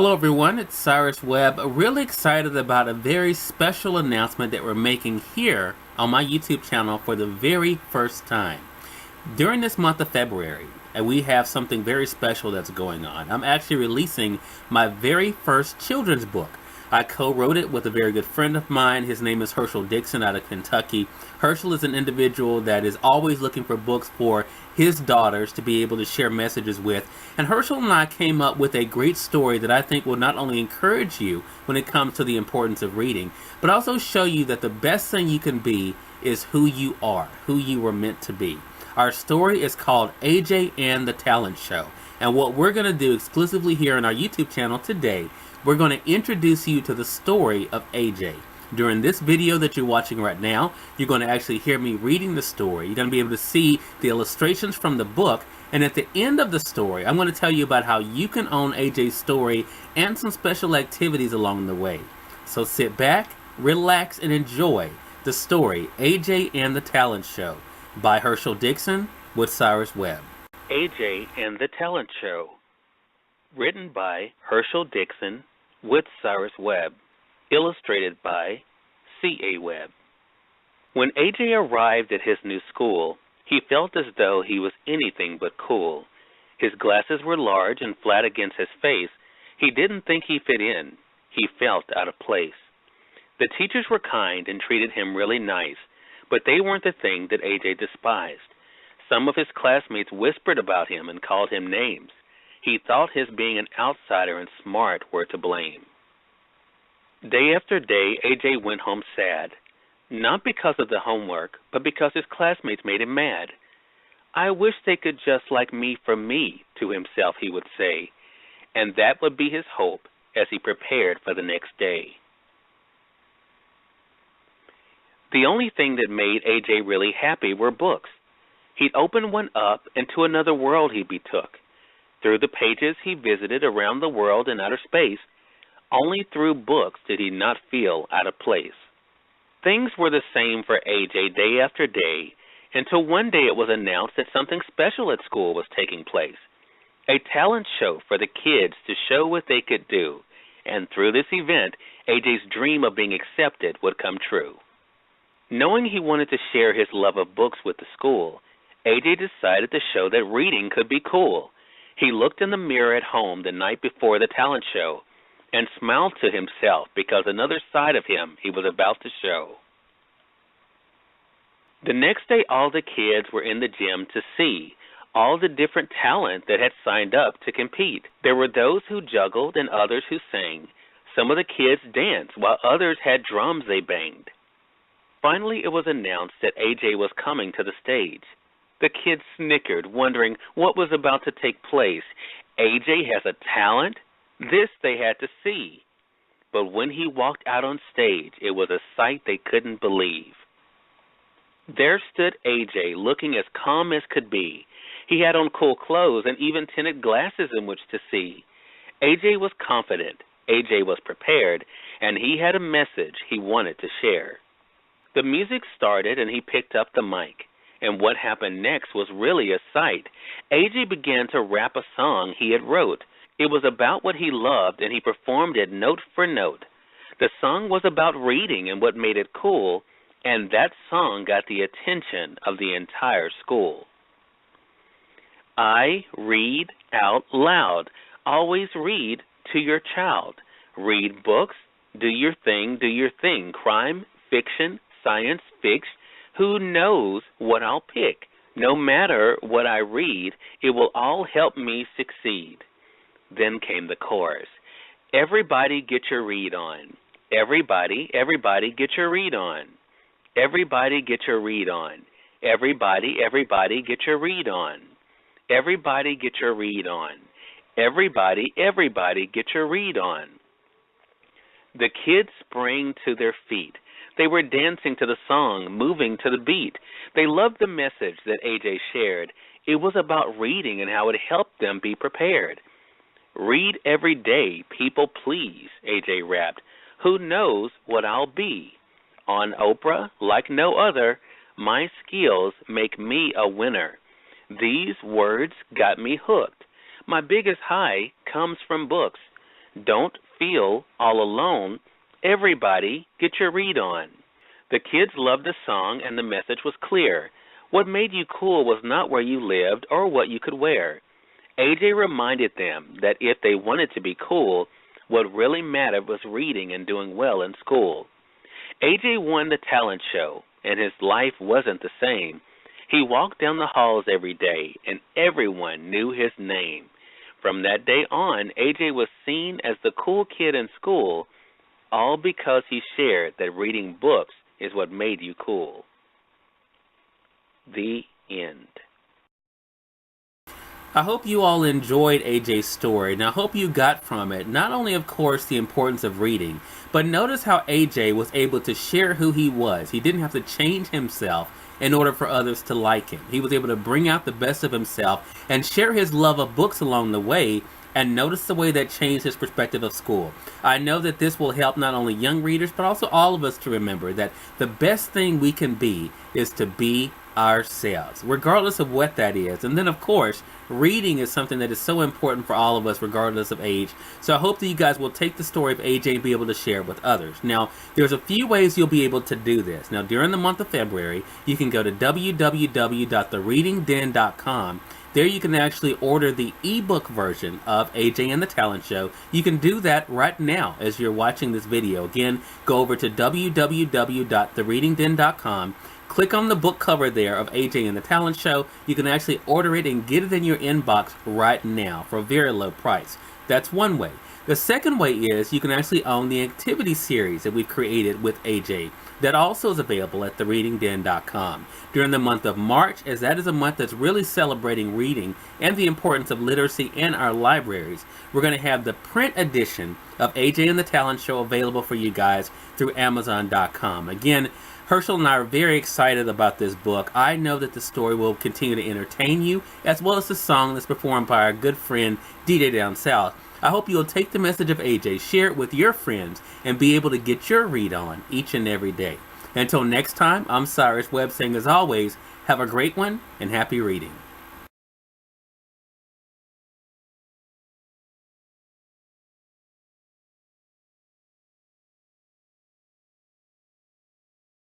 Hello, everyone. It's Cyrus Webb. Really excited about a very special announcement that we're making here on my YouTube channel for the very first time. During this month of February, we have something very special that's going on. I'm actually releasing my very first children's book. I co-wrote it with a very good friend of mine. His name is Herschel Dixon out of Kentucky. Herschel is an individual that is always looking for books for his daughters to be able to share messages with. And Herschel and I came up with a great story that I think will not only encourage you when it comes to the importance of reading, but also show you that the best thing you can be is who you are, who you were meant to be. Our story is called AJ and the Talent Show. And what we're going to do exclusively here on our YouTube channel today, we're going to introduce you to the story of AJ. During this video that you're watching right now, you're going to actually hear me reading the story. You're going to be able to see the illustrations from the book. And at the end of the story, I'm going to tell you about how you can own AJ's story and some special activities along the way. So sit back, relax, and enjoy the story, AJ and the Talent Show, by Herschel Dixon with Cyrus Webb. AJ and the Talent Show. Written by Herschel Dixon with Cyrus Webb. Illustrated by C.A. Webb. When AJ arrived at his new school, he felt as though he was anything but cool. His glasses were large and flat against his face. He didn't think he fit in. He felt out of place. The teachers were kind and treated him really nice, but they weren't the thing that AJ despised. Some of his classmates whispered about him and called him names. He thought his being an outsider and smart were to blame. Day after day, AJ went home sad, not because of the homework, but because his classmates made him mad. "I wish they could just like me for me," to himself he would say, and that would be his hope as he prepared for the next day. The only thing that made AJ really happy were books. He'd open one up, and to another world he betook. Through the pages he visited around the world and outer space. Only through books did he not feel out of place. Things were the same for AJ day after day, until one day it was announced that something special at school was taking place. A talent show for the kids to show what they could do, and through this event, AJ's dream of being accepted would come true. Knowing he wanted to share his love of books with the school, AJ decided to show that reading could be cool. He looked in the mirror at home the night before the talent show and smiled to himself because another side of him he was about to show. The next day, all the kids were in the gym to see all the different talent that had signed up to compete. There were those who juggled and others who sang. Some of the kids danced while others had drums they banged. Finally, it was announced that AJ was coming to the stage. The kids snickered, wondering what was about to take place. AJ has a talent? This they had to see. But when he walked out on stage, it was a sight they couldn't believe. There stood AJ, looking as calm as could be. He had on cool clothes and even tinted glasses in which to see. AJ was confident, AJ was prepared, and he had a message he wanted to share. The music started and he picked up the mic. And what happened next was really a sight. AJ began to rap a song he had wrote. It was about what he loved, and he performed it note for note. The song was about reading and what made it cool, and that song got the attention of the entire school. I read out loud. Always read to your child. Read books. Do your thing. Crime, fiction, science, fiction. Who knows what I'll pick? No matter what I read, it will all help me succeed. Then came the chorus. Everybody get your read on. Everybody get your read on. Everybody get your read on. Everybody get your read on. Everybody get your read on. Everybody get your read on. The kids sprang to their feet. They were dancing to the song, moving to the beat. They loved the message that AJ shared. It was about reading and how it helped them be prepared. Read every day, people please, AJ rapped. Who knows what I'll be? On Oprah, like no other, my skills make me a winner. These words got me hooked. My biggest high comes from books. Don't feel all alone. Everybody, get your read on. The kids loved the song and the message was clear. What made you cool was not where you lived or what you could wear. AJ reminded them that if they wanted to be cool, what really mattered was reading and doing well in school. AJ won the talent show, and his life wasn't the same. He walked down the halls every day, and everyone knew his name. From that day on, AJ was seen as the cool kid in school, all because he shared that reading books is what made you cool. The end. I hope you all enjoyed AJ's story, and I hope you got from it not only, of course, the importance of reading, but notice how AJ was able to share who he was. He didn't have to change himself in order for others to like him. He was able to bring out the best of himself and share his love of books along the way, and notice the way that changed his perspective of school. I know that this will help not only young readers, but also all of us to remember that the best thing we can be is to be ourselves, regardless of what that is. And then, of course, reading is something that is so important for all of us, regardless of age. So I hope that you guys will take the story of AJ and be able to share it with others. Now, there's a few ways you'll be able to do this. Now, during the month of February, you can go to www.thereadingden.com. There you can actually order the ebook version of AJ and the Talent Show. You can do that right now as you're watching this video. Again, go over to www.thereadingden.com. Click on the book cover there of AJ and the Talent Show. You can actually order it and get it in your inbox right now for a very low price. That's one way. The second way is you can actually own the activity series that we've created with AJ. That also is available at thereadingden.com. During the month of March, as that is a month that's really celebrating reading and the importance of literacy in our libraries, we're going to have the print edition of AJ and the Talent Show available for you guys through Amazon.com. Again, Herschel and I are very excited about this book. I know that the story will continue to entertain you, as well as the song that's performed by our good friend DJ Down South. I hope you'll take the message of AJ, share it with your friends, and be able to get your read on each and every day. Until next time, I'm Cyrus Webb saying, as always, have a great one and happy reading.